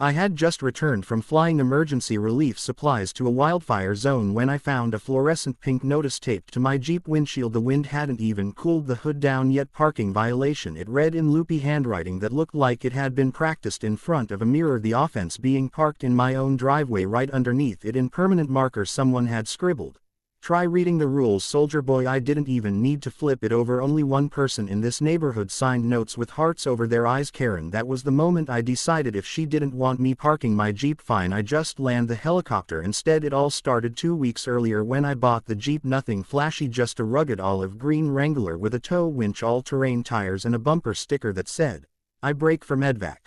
I had just returned from flying emergency relief supplies to a wildfire zone when I found a fluorescent pink notice taped to my Jeep windshield. The wind hadn't even cooled the hood down yet. Parking violation, it read in loopy handwriting that looked like it had been practiced in front of a mirror. The offense being parked in my own driveway. Right underneath it in permanent marker someone had scribbled, "Try reading the rules, soldier boy." I didn't even need to flip it over. Only one person in this neighborhood signed notes with hearts over their eyes. Karen. That was the moment I decided if she didn't want me parking my Jeep, fine, I just land the helicopter instead. It all started 2 weeks earlier when I bought the Jeep. Nothing flashy, just a rugged olive green Wrangler with a tow winch, all-terrain tires, and a bumper sticker that said, "I brake for Medvac."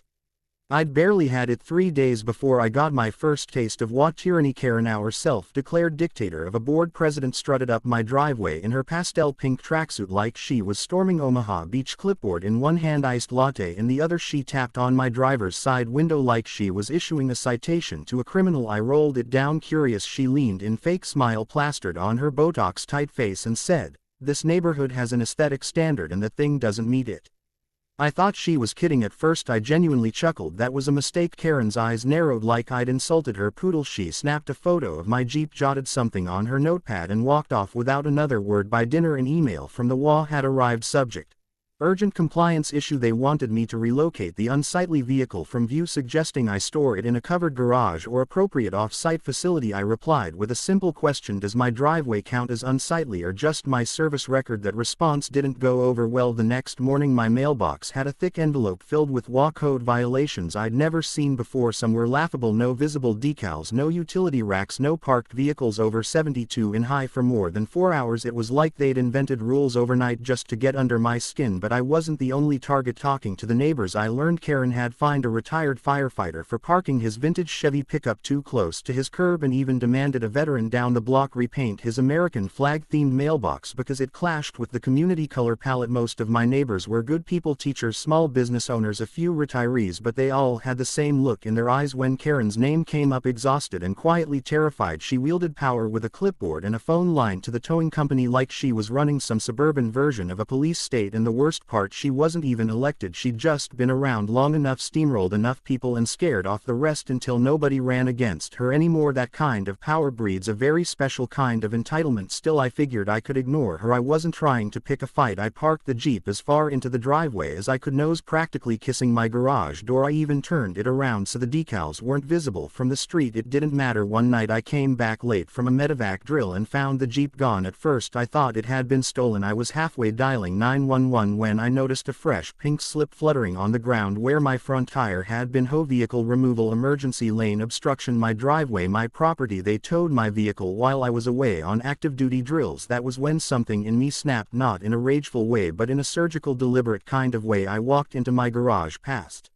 I'd barely had it 3 days before I got my first taste of what tyranny. Karen, our self-declared dictator of a board president, strutted up my driveway in her pastel pink tracksuit like she was storming Omaha Beach. Clipboard in one hand, iced latte in the other. She tapped on my driver's side window like she was issuing a citation to a criminal. I rolled it down, curious. She leaned in, fake smile plastered on her Botox-tight face, and said, "This neighborhood has an aesthetic standard and the thing doesn't meet it." I thought she was kidding at first. I genuinely chuckled. That was a mistake. Karen's eyes narrowed like I'd insulted her poodle. She snapped a photo of my Jeep, jotted something on her notepad, and walked off without another word. By dinner, an email from the WA had arrived. Subject: urgent compliance issue. They wanted me to relocate the unsightly vehicle from view, suggesting I store it in a covered garage or appropriate off-site facility. I replied with a simple question: does my driveway count as unsightly or just my service record? That response didn't go over well. The next morning my mailbox had a thick envelope filled with WA code violations I'd never seen before. Some were laughable: no visible decals, no utility racks, no parked vehicles over 72 in high for more than 4 hours. It was like they'd invented rules overnight just to get under my skin. But I wasn't the only target. Talking to the neighbors, I learned Karen had fined a retired firefighter for parking his vintage Chevy pickup too close to his curb, and even demanded a veteran down the block repaint his American flag-themed mailbox because it clashed with the community color palette. Most of my neighbors were good people: teachers, small business owners, a few retirees, but they all had the same look in their eyes when Karen's name came up. Exhausted and quietly terrified, she wielded power with a clipboard and a phone line to the towing company like she was running some suburban version of a police state. And the worst part, she wasn't even elected. She'd just been around long enough, steamrolled enough people, and scared off the rest until nobody ran against her anymore. That kind of power breeds a very special kind of entitlement. Still, I figured I could ignore her. I wasn't trying to pick a fight. I parked the Jeep as far into the driveway as I could, nose practically kissing my garage door. I even turned it around so the decals weren't visible from the street. It didn't matter. One night I came back late from a medevac drill and found the Jeep gone. At first I thought it had been stolen. I was halfway dialing 911 when I noticed a fresh pink slip fluttering on the ground where my front tire had been. HOA vehicle removal, emergency lane obstruction. My driveway, my property. They towed my vehicle while I was away on active duty drills. That was when something in me snapped, not in a rageful way but in a surgical, deliberate kind of way. I walked into my garage, past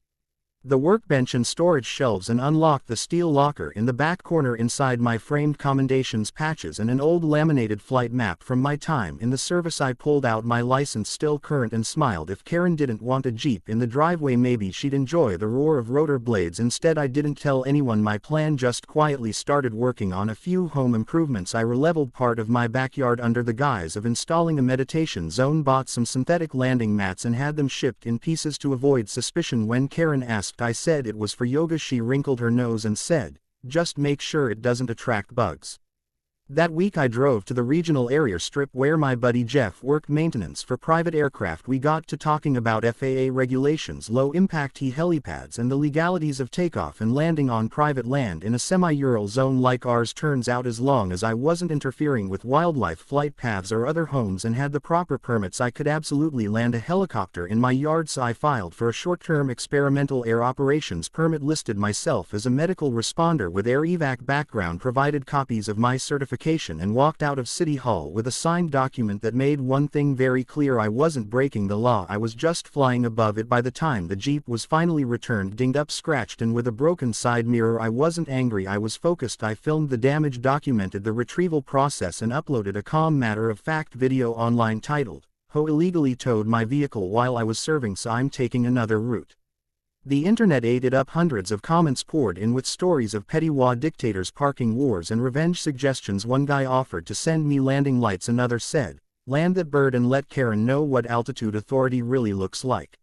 the workbench and storage shelves, and unlocked the steel locker in the back corner. Inside, my framed commendations patches and an old laminated flight map from my time in the service. I pulled out my license, still current, and smiled. If Karen didn't want a Jeep in the driveway, maybe she'd enjoy the roar of rotor blades. Instead, I didn't tell anyone my plan, just quietly started working on a few home improvements. I releveled part of my backyard under the guise of installing a meditation zone, bought some synthetic landing mats, and had them shipped in pieces to avoid suspicion. When Karen asked, I said it was for yoga. She wrinkled her nose and said, "Just make sure it doesn't attract bugs." That week I drove to the regional area strip where my buddy Jeff worked maintenance for private aircraft. We got to talking about FAA regulations, low-impact helipads, and the legalities of takeoff and landing on private land in a semi-rural zone like ours. Turns out, as long as I wasn't interfering with wildlife flight paths or other homes and had the proper permits, I could absolutely land a helicopter in my yard. So I filed for a short-term experimental air operations permit, listed myself as a medical responder with air evac background, provided copies of my certification, and walked out of City Hall with a signed document that made one thing very clear: I wasn't breaking the law, I was just flying above it. By the time the Jeep was finally returned, dinged up, scratched, and with a broken side mirror, I wasn't angry, I was focused. I filmed the damage, documented the retrieval process, and uploaded a calm, matter-of-fact video online titled, "Ho illegally towed my vehicle while I was serving, so I'm taking another route." The internet ate it up. Hundreds of comments poured in with stories of petty WA dictators, parking wars, and revenge suggestions. One guy offered to send me landing lights. Another said, "Land that bird and let Karen know what altitude authority really looks like."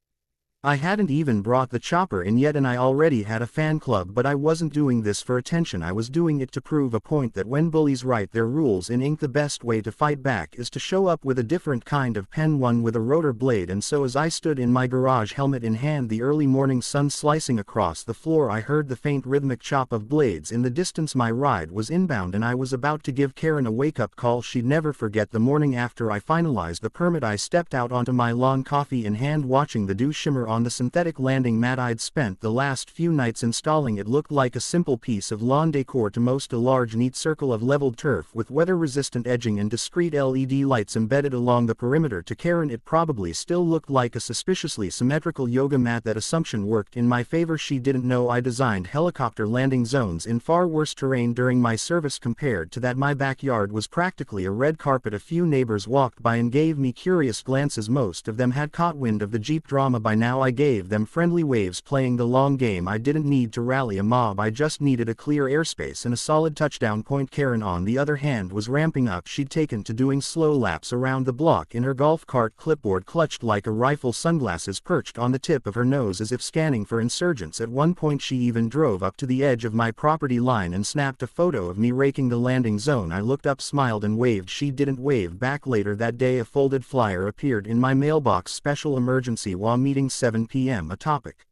I hadn't even brought the chopper in yet and I already had a fan club, but I wasn't doing this for attention. I was doing it to prove a point that when bullies write their rules in ink, the best way to fight back is to show up with a different kind of pen, one with a rotor blade. And so as I stood in my garage, helmet in hand, the early morning sun slicing across the floor, I heard the faint rhythmic chop of blades in the distance. My ride was inbound and I was about to give Karen a wake-up call she'd never forget. The morning after I finalized the permit, I stepped out onto my lawn, coffee in hand, watching the dew shimmer on the synthetic landing mat I'd spent the last few nights installing. It looked like a simple piece of lawn decor to most, a large neat circle of leveled turf with weather-resistant edging and discrete LED lights embedded along the perimeter. To Karen it probably still looked like a suspiciously symmetrical yoga mat. That assumption worked in my favor. She didn't know I designed helicopter landing zones in far worse terrain during my service. Compared to that, my backyard was practically a red carpet. A few neighbors walked by and gave me curious glances. Most of them had caught wind of the Jeep drama by now. I gave them friendly waves. Playing the long game, I didn't need to rally a mob, I just needed a clear airspace and a solid touchdown point. Karen, on the other hand, was ramping up. She'd taken to doing slow laps around the block in her golf cart, clipboard clutched like a rifle, sunglasses perched on the tip of her nose as if scanning for insurgents. At one point she even drove up to the edge of my property line and snapped a photo of me raking the landing zone. I looked up, smiled and waved. She didn't wave back. Later that day a folded flyer appeared in my mailbox: special emergency WA meeting 7 p.m. A topic: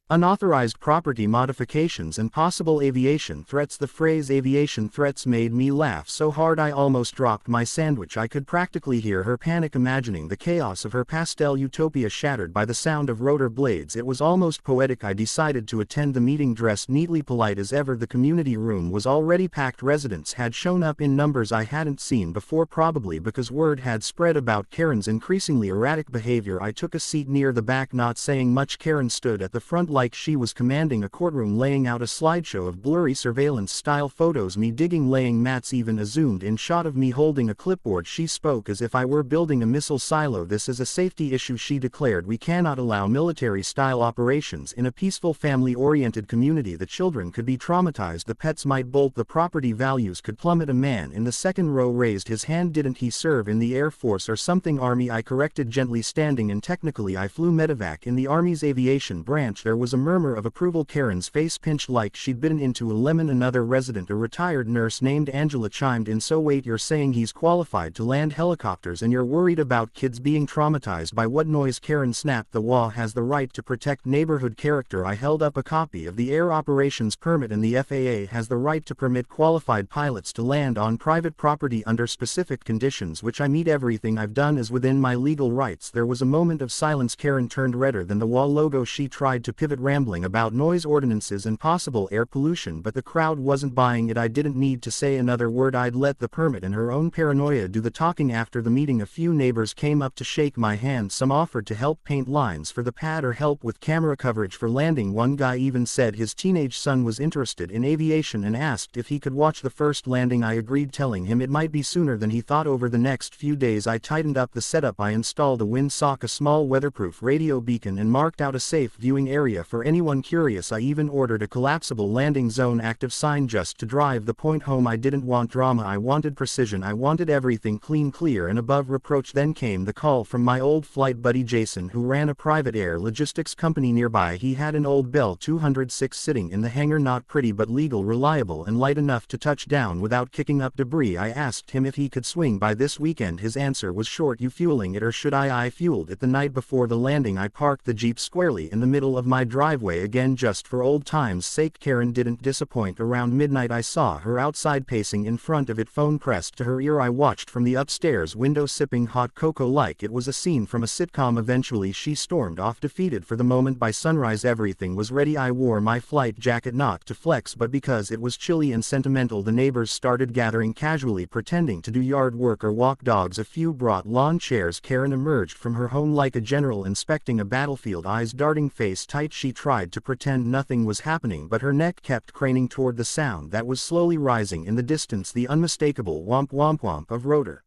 unauthorized property modifications and possible aviation threats. The phrase aviation threats made me laugh so hard I almost dropped my sandwich. I could practically hear her panic, imagining the chaos of her pastel utopia shattered by the sound of rotor blades. It was almost poetic. I decided to attend the meeting dressed neatly, polite as ever. The community room was already packed. Residents had shown up in numbers I hadn't seen before, probably because word had spread about Karen's increasingly erratic behavior. I took a seat near the back, not saying much. Karen stood at the front like she was commanding a courtroom, laying out a slideshow of blurry surveillance-style photos, me digging laying mats, even a zoomed-in shot of me holding a clipboard. She spoke as if I were building a missile silo. This is a safety issue, she declared. We cannot allow military-style operations in a peaceful, family-oriented community. The children could be traumatized, the pets might bolt, the property values could plummet. A man in the second row raised his hand. Didn't he serve in the Air Force or something? Army, I corrected gently, standing in. Technically I flew medevac in the Army's aviation branch. There was a murmur of approval. Karen's face pinched like she'd bitten into a lemon. Another resident, a retired nurse named Angela, chimed in: so wait, you're saying he's qualified to land helicopters and you're worried about kids being traumatized by what noise? Karen snapped. The WA has the right to protect neighborhood character. I held up a copy of the air operations permit, and the FAA has the right to permit qualified pilots to land on private property under specific conditions, which I meet. Everything I've done is within my legal rights. There was a moment of silence. Karen turned redder than the WA logo. She tried to pivot, rambling about noise ordinances and possible air pollution, but the crowd wasn't buying it. I didn't need to say another word. I'd let the permit and her own paranoia do the talking. After the meeting, a few neighbors came up to shake my hand. Some offered to help paint lines for the pad or help with camera coverage for landing. One guy even said his teenage son was interested in aviation and asked if he could watch the first landing. I agreed, telling him it might be sooner than he thought. Over the next few days I tightened up the setup. I installed a windsock, a small weatherproof radio beacon, and marked out a safe viewing area for anyone curious. I even ordered a collapsible landing zone active sign just to drive the point home. I didn't want drama, I wanted precision. I wanted everything clean, clear, and above reproach. Then came the call from my old flight buddy Jason, who ran a private air logistics company nearby. He had an old Bell 206 sitting in the hangar, not pretty but legal, reliable, and light enough to touch down without kicking up debris. I asked him if he could swing by this weekend. His answer was short: you fueling it or should I? I fueled it the night before the landing. I parked the Jeep squarely in the middle of my driveway again, just for old time's sake. Karen didn't disappoint. Around midnight I saw her outside, pacing in front of it, phone pressed to her ear. I watched from the upstairs window, sipping hot cocoa like it was a scene from a sitcom. Eventually she stormed off, defeated for the moment. By sunrise everything was ready. I wore my flight jacket not to flex but because it was chilly and sentimental. The neighbors started gathering casually, pretending to do yard work or walk dogs. A few brought lawn chairs. Karen emerged from her home like a general inspecting a battlefield, eyes darting, face tight. She tried to pretend nothing was happening, but her neck kept craning toward the sound that was slowly rising in the distance, the unmistakable womp womp womp of rotor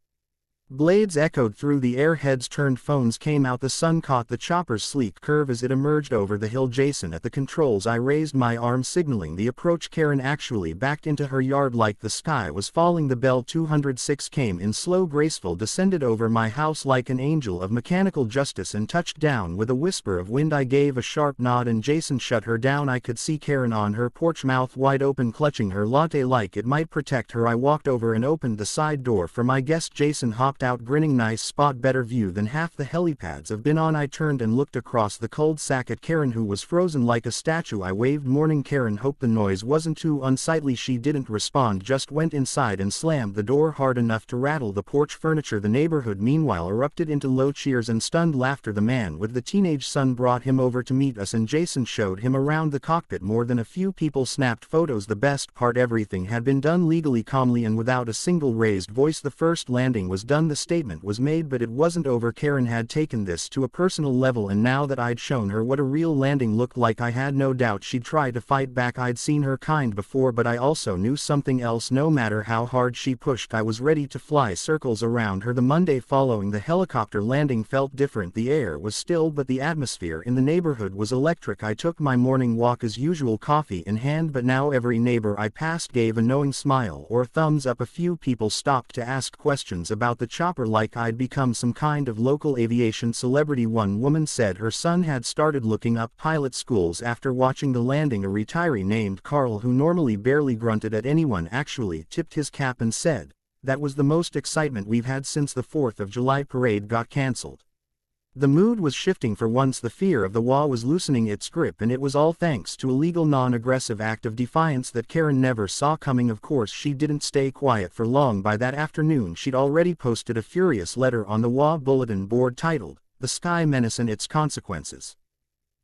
Blades echoed through the air, heads turned, phones came out, the sun caught the chopper's sleek curve as it emerged over the hill. Jason at the controls. I raised my arm signaling the approach. Karen actually backed into her yard like the sky was falling. The Bell 206 came in slow, graceful, descended over my house like an angel of mechanical justice and touched down with a whisper of wind. I gave a sharp nod and Jason shut her down. I could see Karen on her porch, mouth wide open, clutching her latte like it might protect her. I walked over and opened the side door for my guest. Jason hopped out grinning. Nice spot, better view than half the helipads have been on. I turned and looked across the cul-de-sac at Karen, who was frozen like a statue. I waved morning. Karen hoped the noise wasn't too unsightly. She didn't respond, just went inside and slammed the door hard enough to rattle the porch furniture. The neighborhood meanwhile erupted into low cheers and stunned laughter. The man with the teenage son brought him over to meet us and Jason showed him around the cockpit. More than a few people snapped photos. The best part, everything had been done legally, calmly, and without a single raised voice. The first landing was done, the statement was made, but it wasn't over. Karen had taken this to a personal level, and now that I'd shown her what a real landing looked like, I had no doubt she'd try to fight back. I'd seen her kind before, but I also knew something else. No matter how hard she pushed, I was ready to fly circles around her. The Monday following the helicopter landing felt different. The air was still, but the atmosphere in the neighborhood was electric. I took my morning walk as usual, coffee in hand, but now every neighbor I passed gave a knowing smile or thumbs up. A few people stopped to ask questions about the chopper like I'd become some kind of local aviation celebrity. One woman said her son had started looking up pilot schools after watching the landing. A retiree named Carl, who normally barely grunted at anyone, actually tipped his cap and said, "That was the most excitement we've had since the 4th of July parade got cancelled." The mood was shifting for once. The fear of the HOA was loosening its grip, and it was all thanks to a legal, non-aggressive act of defiance that Karen never saw coming. Of course, she didn't stay quiet for long. By that afternoon she'd already posted a furious letter on the HOA bulletin board titled, "The Sky Menace and Its Consequences."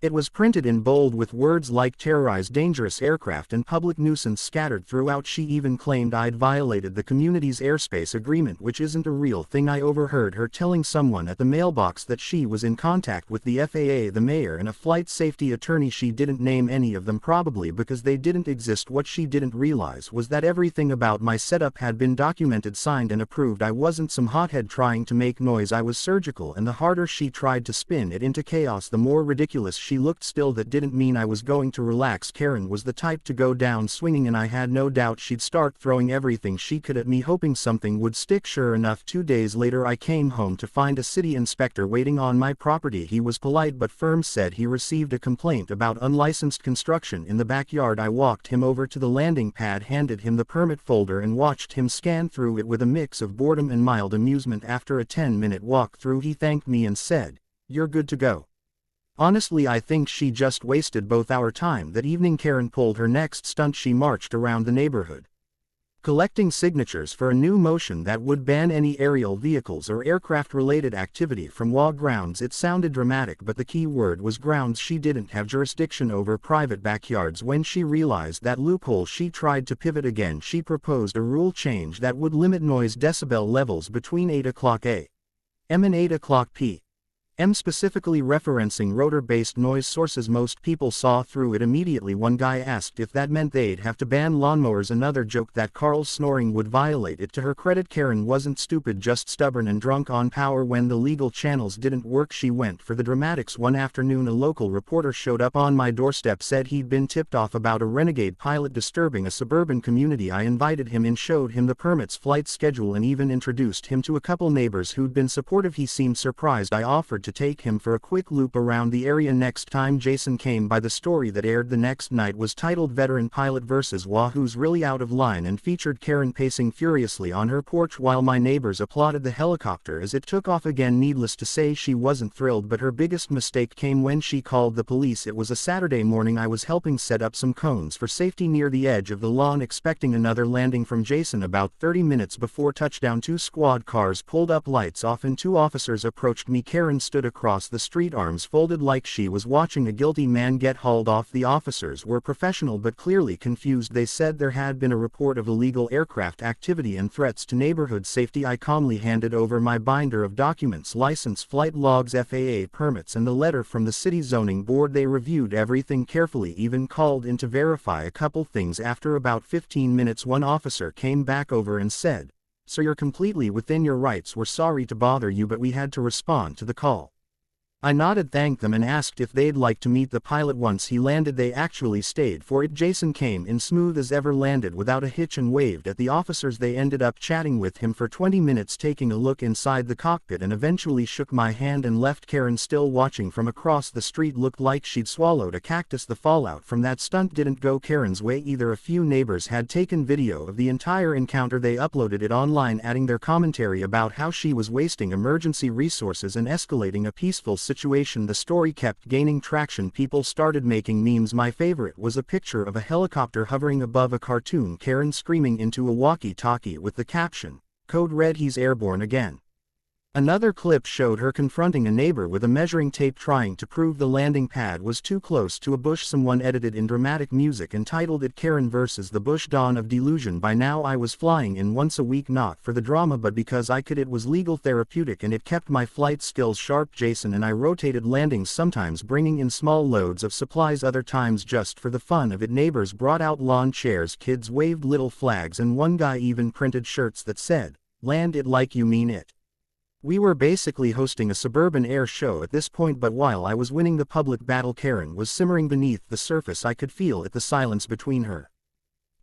It was printed in bold with words like terrorize, dangerous aircraft, and public nuisance scattered throughout. She even claimed I'd violated the community's airspace agreement, which isn't a real thing. I overheard her telling someone at the mailbox that she was in contact with the FAA, the mayor, and a flight safety attorney. She didn't name any of them, probably because they didn't exist. What she didn't realize was that everything about my setup had been documented, signed, and approved. I wasn't some hothead trying to make noise. I was surgical, and the harder she tried to spin it into chaos, the more ridiculous she looked. Still, that didn't mean I was going to relax. Karen was the type to go down swinging, and I had no doubt she'd start throwing everything she could at me, hoping something would stick. Sure enough, 2 days later I came home to find a city inspector waiting on my property. He was polite but firm, said he received a complaint about unlicensed construction in the backyard. I walked him over to the landing pad, handed him the permit folder, and watched him scan through it with a mix of boredom and mild amusement. After a 10-minute walk through, he thanked me and said, "You're good to go." Honestly, I think she just wasted both our time. That evening Karen pulled her next stunt. She marched around the neighborhood, collecting signatures for a new motion that would ban any aerial vehicles or aircraft-related activity from HOA grounds. It sounded dramatic, but the key word was grounds. She didn't have jurisdiction over private backyards. When she realized that loophole, she tried to pivot again. She proposed a rule change that would limit noise decibel levels between 8 o'clock a.m. and 8 o'clock p.m., specifically referencing rotor-based noise sources. Most people saw through it immediately. One guy asked if that meant they'd have to ban lawnmowers. Another joked that Carl's snoring would violate it. To her credit, Karen wasn't stupid, just stubborn and drunk on power. When the legal channels didn't work, she went for the dramatics. One afternoon, a local reporter showed up on my doorstep, said he'd been tipped off about a renegade pilot disturbing a suburban community. I invited him in, showed him the permits, flight schedule, and even introduced him to a couple neighbors who'd been supportive. He seemed surprised. I offered to take him for a quick loop around the area next time Jason came by. The story that aired the next night was titled "Veteran Pilot vs. HOA Who's Really Out of Line," and featured Karen pacing furiously on her porch while my neighbors applauded the helicopter as it took off again. Needless to say, she wasn't thrilled, but her biggest mistake came when she called the police. It was a Saturday morning. I was helping set up some cones for safety near the edge of the lawn, expecting another landing from Jason. About 30 minutes before touchdown, 2 squad cars pulled up, lights off, and 2 officers approached me. Karen stood across the street, arms folded like she was watching a guilty man get hauled off. The officers were professional but clearly confused. They said there had been a report of illegal aircraft activity and threats to neighborhood safety. I calmly handed over my binder of documents, license, flight logs, FAA permits, and the letter from the city zoning board. They reviewed everything carefully, even called in to verify a couple things. After about 15 minutes, one officer came back over and said, "So you're completely within your rights. We're sorry to bother you, but we had to respond to the call." I nodded, thanked them, and asked if they'd like to meet the pilot. Once he landed, they actually stayed for it. Jason came in smooth as ever, landed without a hitch, and waved at the officers. They ended up chatting with him for 20 minutes, taking a look inside the cockpit, and eventually shook my hand and left. Karen, still watching from across the street, looked like she'd swallowed a cactus. The fallout from that stunt didn't go Karen's way either. A few neighbors had taken video of the entire encounter. They uploaded it online, adding their commentary about how she was wasting emergency resources and escalating a peaceful situation. The story kept gaining traction. People started making memes. My favorite was a picture of a helicopter hovering above a cartoon Karen screaming into a walkie-talkie with the caption, "Code Red, he's airborne again." Another clip showed her confronting a neighbor with a measuring tape, trying to prove the landing pad was too close to a bush. Someone edited in dramatic music and titled it "Karen vs. the Bush: Dawn of Delusion." By now I was flying in once a week, not for the drama but because I could. It was legal, therapeutic, and it kept my flight skills sharp. Jason and I rotated landings, sometimes bringing in small loads of supplies, other times just for the fun of it. Neighbors brought out lawn chairs, kids waved little flags, and one guy even printed shirts that said, "Land it like you mean it." We were basically hosting a suburban air show at this point, but while I was winning the public battle, Karen was simmering beneath the surface. I could feel it, the silence between her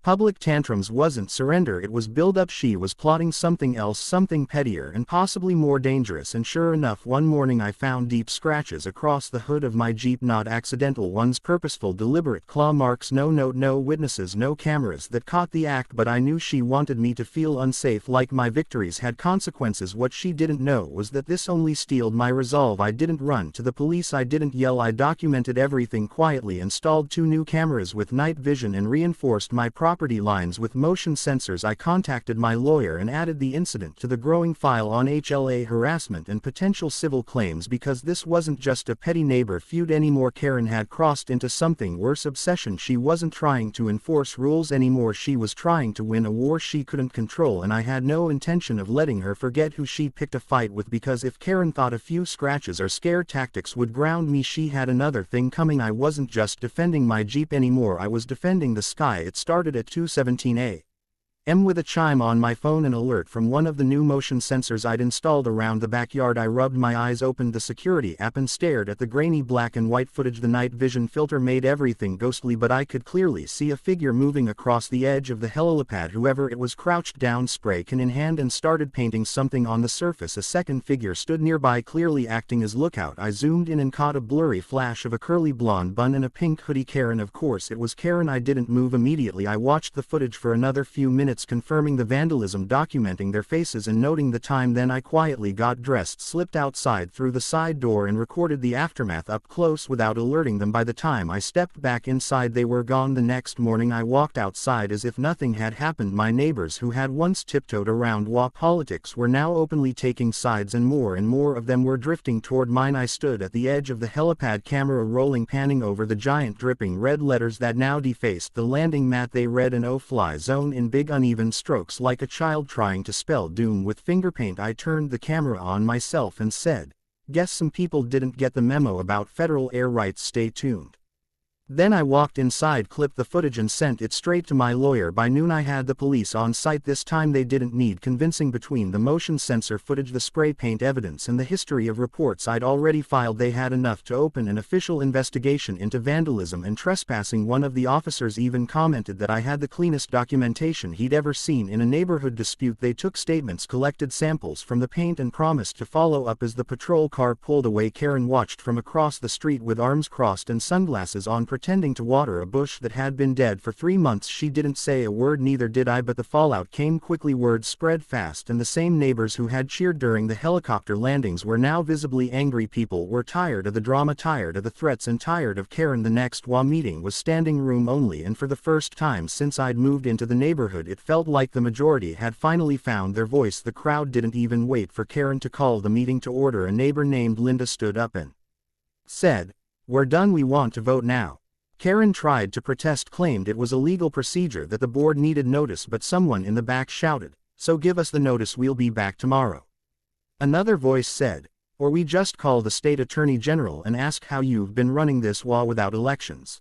public tantrums wasn't surrender, it was build-up. She was plotting something else, something pettier and possibly more dangerous. And sure enough, one morning I found deep scratches across the hood of my Jeep. Not accidental ones, purposeful, deliberate claw marks. No note, no witnesses, no cameras that caught the act, but I knew she wanted me to feel unsafe, like my victories had consequences. What she didn't know was that this only steeled my resolve. I didn't run to the police, I didn't yell, I documented everything quietly, installed 2 new cameras with night vision, and reinforced my property lines with motion sensors. I contacted my lawyer and added the incident to the growing file on HLA harassment and potential civil claims, because this wasn't just a petty neighbor feud anymore. Karen had crossed into something worse: obsession. She wasn't trying to enforce rules anymore, she was trying to win a war she couldn't control, and I had no intention of letting her forget who she picked a fight with, because if Karen thought a few scratches or scare tactics would ground me, she had another thing coming. I wasn't just defending my Jeep anymore, I was defending the sky. It started at 2:17 a.m. with a chime on my phone, an alert from one of the new motion sensors I'd installed around the backyard. I rubbed my eyes, opened the security app, and stared at the grainy black and white footage. The night vision filter made everything ghostly, but I could clearly see a figure moving across the edge of the helipad. Whoever it was crouched down, spray can in hand, and started painting something on the surface. A second figure stood nearby, clearly acting as lookout. I zoomed in and caught a blurry flash of a curly blonde bun and a pink hoodie. Karen, of course it was Karen. I didn't move immediately. I watched the footage for another few minutes, confirming the vandalism, documenting their faces, and noting the time. Then I quietly got dressed, slipped outside through the side door, and recorded the aftermath up close without alerting them. By the time I stepped back inside, they were gone. The next morning I walked outside as if nothing had happened. My neighbors, who had once tiptoed around HOA politics, were now openly taking sides, and more of them were drifting toward mine. I stood at the edge of the helipad, camera rolling, panning over the giant dripping red letters that now defaced the landing mat. They read an "no-fly zone" in big uneven strokes, like a child trying to spell doom with finger paint. I turned the camera on myself and said, "Guess some people didn't get the memo about federal air rights. Stay tuned." Then I walked inside, clipped the footage, and sent it straight to my lawyer. By noon I had the police on site. This time they didn't need convincing. Between the motion sensor footage, the spray paint evidence, and the history of reports I'd already filed, they had enough to open an official investigation into vandalism and trespassing. One of the officers even commented that I had the cleanest documentation he'd ever seen in a neighborhood dispute. They took statements, collected samples from the paint, and promised to follow up. As the patrol car pulled away, Karen watched from across the street with arms crossed and sunglasses on, pretending to water a bush that had been dead for 3 months. She didn't say a word, neither did I, but the fallout came quickly. Word spread fast, and the same neighbors who had cheered during the helicopter landings were now visibly angry. People were tired of the drama, tired of the threats, and tired of Karen. The next HOA meeting was standing room only, and for the first time since I'd moved into the neighborhood, it felt like the majority had finally found their voice. The crowd didn't even wait for Karen to call the meeting to order. A neighbor named Linda stood up and said, "We're done, we want to vote now." Karen tried to protest, claimed it was a legal procedure, that the board needed notice, but someone in the back shouted, "So give us the notice, we'll be back tomorrow." Another voice said, "Or we just call the state attorney general and ask how you've been running this HOA without elections."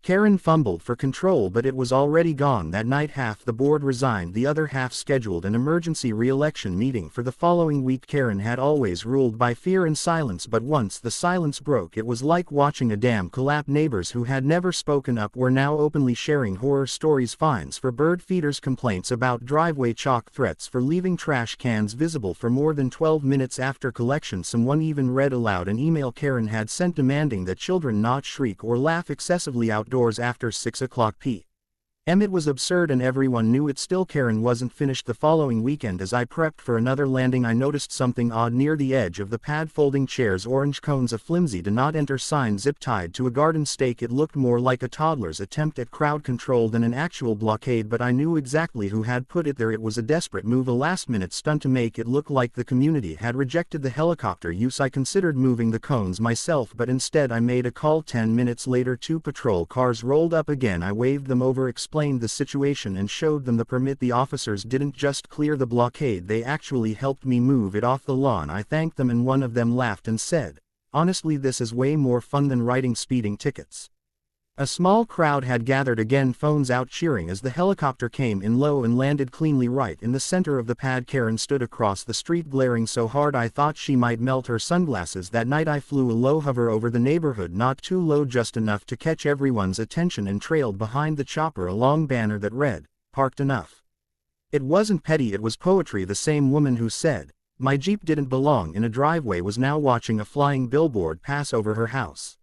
Karen fumbled for control, but it was already gone that night. Half the board resigned, the other half scheduled an emergency re-election meeting for the following week. Karen had always ruled by fear and silence, but once the silence broke, it was like watching a dam collapse. Neighbors who had never spoken up were now openly sharing horror stories: fines for bird feeders, complaints about driveway chalk, threats for leaving trash cans visible for more than 12 minutes after collection. Someone even read aloud an email Karen had sent demanding that children not shriek or laugh excessively outdoors after 6 o'clock p.m. It was absurd and everyone knew it. Still, Karen wasn't finished. The following weekend, as I prepped for another landing, I noticed something odd near the edge of the pad: folding chairs, orange cones, a flimsy "do not enter" sign zip-tied to a garden stake. It looked more like a toddler's attempt at crowd control than an actual blockade, but I knew exactly who had put it there. It was a desperate move, a last-minute stunt to make it look like the community had rejected the helicopter use. I considered moving the cones myself, but instead I made a call. 10 minutes later, 2 patrol cars rolled up again. I waved them over, explained the situation, and showed them the permit. The officers didn't just clear the blockade, they actually helped me move it off the lawn. I thanked them, and one of them laughed and said, "Honestly, this is way more fun than writing speeding tickets." A small crowd had gathered again, phones out, cheering as the helicopter came in low and landed cleanly right in the center of the pad. Karen stood across the street, glaring so hard I thought she might melt her sunglasses. That night I flew a low hover over the neighborhood, not too low, just enough to catch everyone's attention, and trailed behind the chopper a long banner that read, "Parked enough." It wasn't petty, it was poetry. The same woman who said, "My Jeep didn't belong in a driveway," was now watching a flying billboard pass over her house.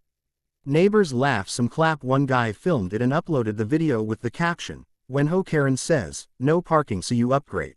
Neighbors laugh, some clap. One guy filmed it and uploaded the video with the caption, "When Ho Karen says, no parking so you upgrade."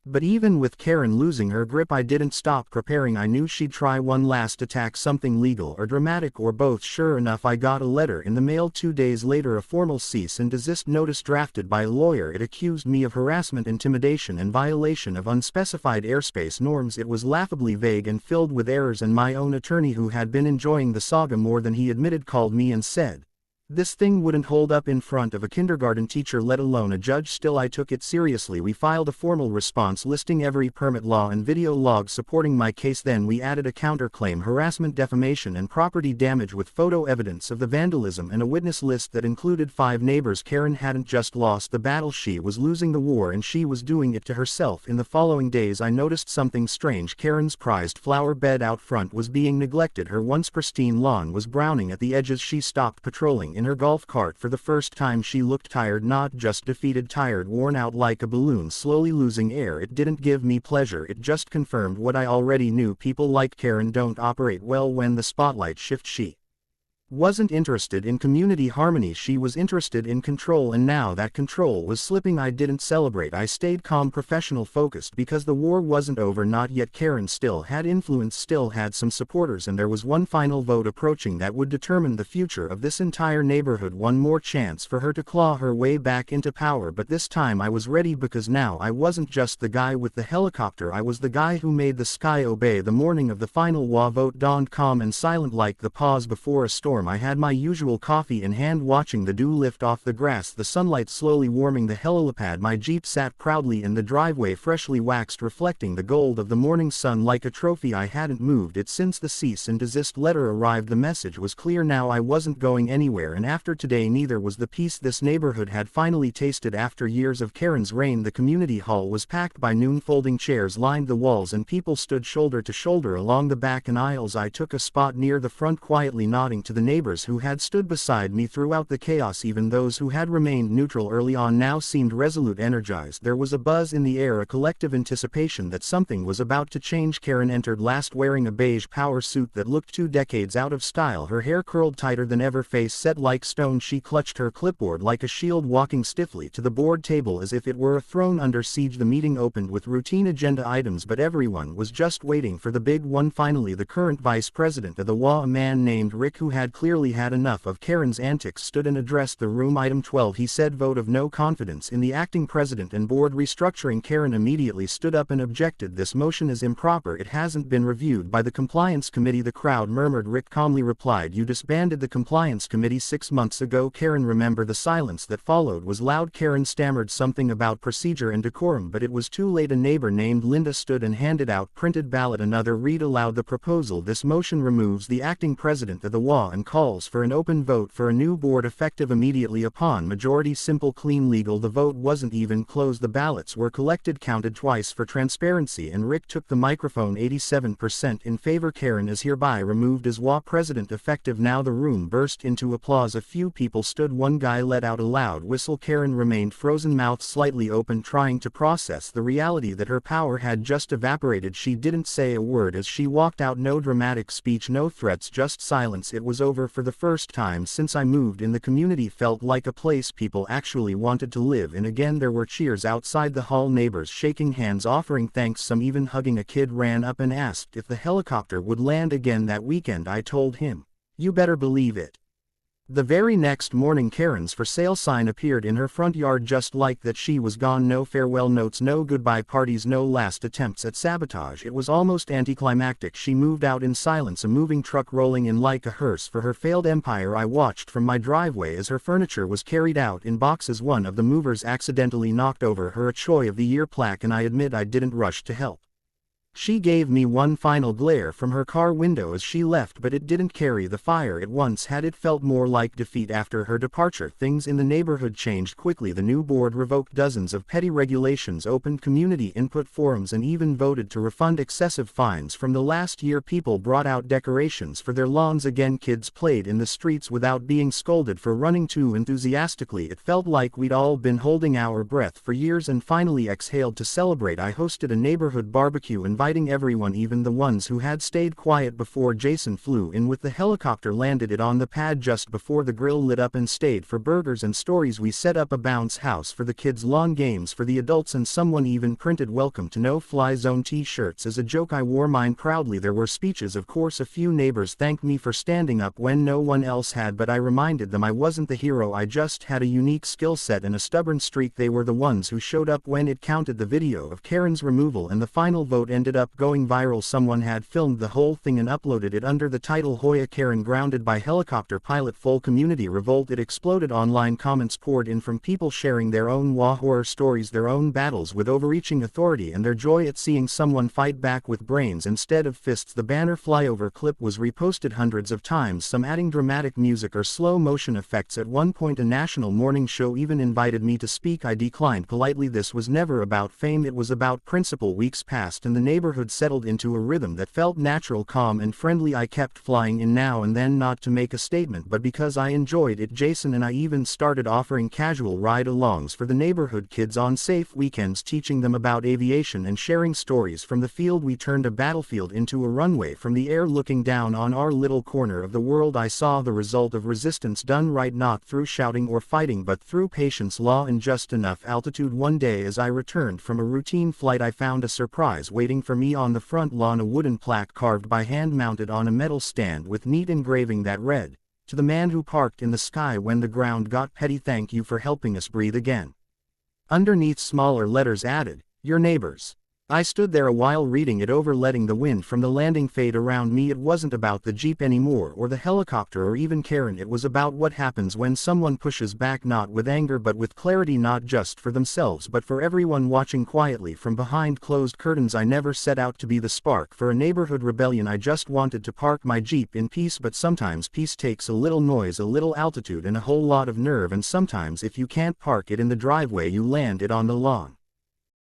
But even with Karen losing her grip, I didn't stop preparing. I knew she'd try one last attack, something legal or dramatic or both. Sure enough, I got a letter in the mail 2 days later, a formal cease and desist notice drafted by a lawyer. It accused me of harassment, intimidation, and violation of unspecified airspace norms. It was laughably vague and filled with errors, and my own attorney, who had been enjoying the saga more than he admitted, called me and said, "This thing wouldn't hold up in front of a kindergarten teacher, let alone a judge." Still, I took it seriously. We filed a formal response listing every permit, law, and video log supporting my case. Then we added a counterclaim: harassment, defamation, and property damage, with photo evidence of the vandalism and a witness list that included 5 neighbors. Karen hadn't just lost the battle, she was losing the war, and she was doing it to herself. In the following days I noticed something strange. Karen's prized flower bed out front was being neglected. Her once pristine lawn was browning at the edges. She stopped patrolling in her golf cart for the first time. She looked tired, not just defeated, tired, worn out, like a balloon slowly losing air. It didn't give me pleasure, it just confirmed what I already knew. People like Karen don't operate well when the spotlight shifts. She wasn't interested in community harmony, she was interested in control, and now that control was slipping. I didn't celebrate, I stayed calm, professional, focused, because the war wasn't over, not yet. Karen still had influence, still had some supporters, and there was one final vote approaching that would determine the future of this entire neighborhood. One more chance for her to claw her way back into power, but this time I was ready, because now I wasn't just the guy with the helicopter, I was the guy who made the sky obey. The morning of the final WA vote dawned calm and silent, like the pause before a storm. I had my usual coffee in hand, watching the dew lift off the grass, the sunlight slowly warming the helipad. My Jeep sat proudly in the driveway, freshly waxed, reflecting the gold of the morning sun like a trophy. I hadn't moved it since the cease and desist letter arrived. The message was clear now: I wasn't going anywhere, and after today neither was the peace this neighborhood had finally tasted. After years of Karen's reign, the community hall was packed by noon. Folding chairs lined the walls and people stood shoulder to shoulder along the back and aisles. I took a spot near the front, quietly nodding to the neighbors who had stood beside me throughout the chaos. Even those who had remained neutral early on now seemed resolute, energized. There was a buzz in the air, a collective anticipation that something was about to change. Karen entered last, wearing a beige power suit that looked 2 decades out of style, her hair curled tighter than ever, face set like stone. She clutched her clipboard like a shield, walking stiffly to the board table as if it were a throne under siege. The meeting opened with routine agenda items, but everyone was just waiting for the big one. Finally, the current vice president of the WA, a man named Rick, who had clearly had enough of Karen's antics, stood and addressed the room. Item 12, he said, vote of no confidence in the acting president and board restructuring. Karen immediately stood up and objected. This motion is improper, it hasn't been reviewed by the compliance committee. The crowd murmured. Rick calmly replied, you disbanded the compliance committee 6 months ago. Karen, remember? The silence that followed was loud. Karen stammered something about procedure and decorum, but it was too late. A neighbor named Linda stood and handed out printed ballot. Another read aloud the proposal. This motion removes the acting president of the WA and everyone calls for an open vote for a new board effective immediately upon majority, simple, clean, legal. The vote wasn't even closed. The ballots were collected, counted twice for transparency, and Rick took the microphone. 87% in favor. Karen is hereby removed as HOA president effective now. The room burst into applause. A few people stood. One guy let out a loud whistle. Karen remained frozen, mouth slightly open, trying to process the reality that her power had just evaporated. She didn't say a word as she walked out. No dramatic speech, no threats, just silence. It was over. For the first time since I moved in, the community felt like a place people actually wanted to live in again. There were cheers outside the hall, neighbors shaking hands, offering thanks, some even hugging. A kid ran up and asked if the helicopter would land again that weekend. I told him, "You better believe it." The very next morning, Karen's for sale sign appeared in her front yard. Just like that, she was gone. No farewell notes, no goodbye parties, no last attempts at sabotage. It was almost anticlimactic. She moved out in silence, a moving truck rolling in like a hearse for her failed empire. I watched from my driveway as her furniture was carried out in boxes. One of the movers accidentally knocked over her HOA of the Year plaque, and I admit I didn't rush to help. She gave me one final glare from her car window as she left, but it didn't carry the fire it once had. It felt more like defeat after her departure. Things in the neighborhood changed quickly. The new board revoked dozens of petty regulations, opened community input forums, and even voted to refund excessive fines from the last year. People brought out decorations for their lawns again. Kids played in the streets without being scolded for running too enthusiastically. It felt like we'd all been holding our breath for years and finally exhaled to celebrate. I hosted a neighborhood barbecue, inviting everyone, even the ones who had stayed quiet before. Jason flew in with the helicopter, landed it on the pad just before the grill lit up, and stayed for burgers and stories. We set up a bounce house for the kids, lawn games for the adults, and someone even printed "Welcome to No Fly Zone" t-shirts as a joke. I wore mine proudly. There were speeches, of course. A few neighbors thanked me for standing up when no one else had, but I reminded them I wasn't the hero. I just had a unique skill set and a stubborn streak. They were the ones who showed up when it counted. The video of Karen's removal and the final vote ended up going viral. Someone had filmed the whole thing and uploaded it under the title "HOA Karen Grounded by Helicopter Pilot." Full community revolt. It exploded online. Comments poured in from people sharing their own HOA horror stories, their own battles with overreaching authority, and their joy at seeing someone fight back with brains instead of fists. The banner flyover clip was reposted hundreds of times, some adding dramatic music or slow motion effects. At one point, a national morning show even invited me to speak. I declined politely. This was never about fame, it was about principle. Weeks passed and the neighborhood settled into a rhythm that felt natural, calm, and friendly. I kept flying in now and then, not to make a statement but because I enjoyed it. Jason and I even started offering casual ride-alongs for the neighborhood kids on safe weekends, teaching them about aviation and sharing stories from the field. We turned a battlefield into a runway from the air, looking down on our little corner of the world. I saw the result of resistance done right, not through shouting or fighting but through patience, law, and just enough altitude. One day as I returned from a routine flight, I found a surprise waiting for me on the front lawn. A wooden plaque carved by hand mounted on a metal stand with neat engraving that read, "To the man who parked in the sky when the ground got petty, thank you for helping us breathe again." Underneath, smaller letters added, "Your neighbors." I stood there a while reading it over, letting the wind from the landing fade around me. It wasn't about the Jeep anymore, or the helicopter, or even Karen. It was about what happens when someone pushes back, not with anger but with clarity, not just for themselves but for everyone watching quietly from behind closed curtains. I never set out to be the spark for a neighborhood rebellion. I just wanted to park my Jeep in peace, but sometimes peace takes a little noise, a little altitude, and a whole lot of nerve, and sometimes if you can't park it in the driveway, you land it on the lawn.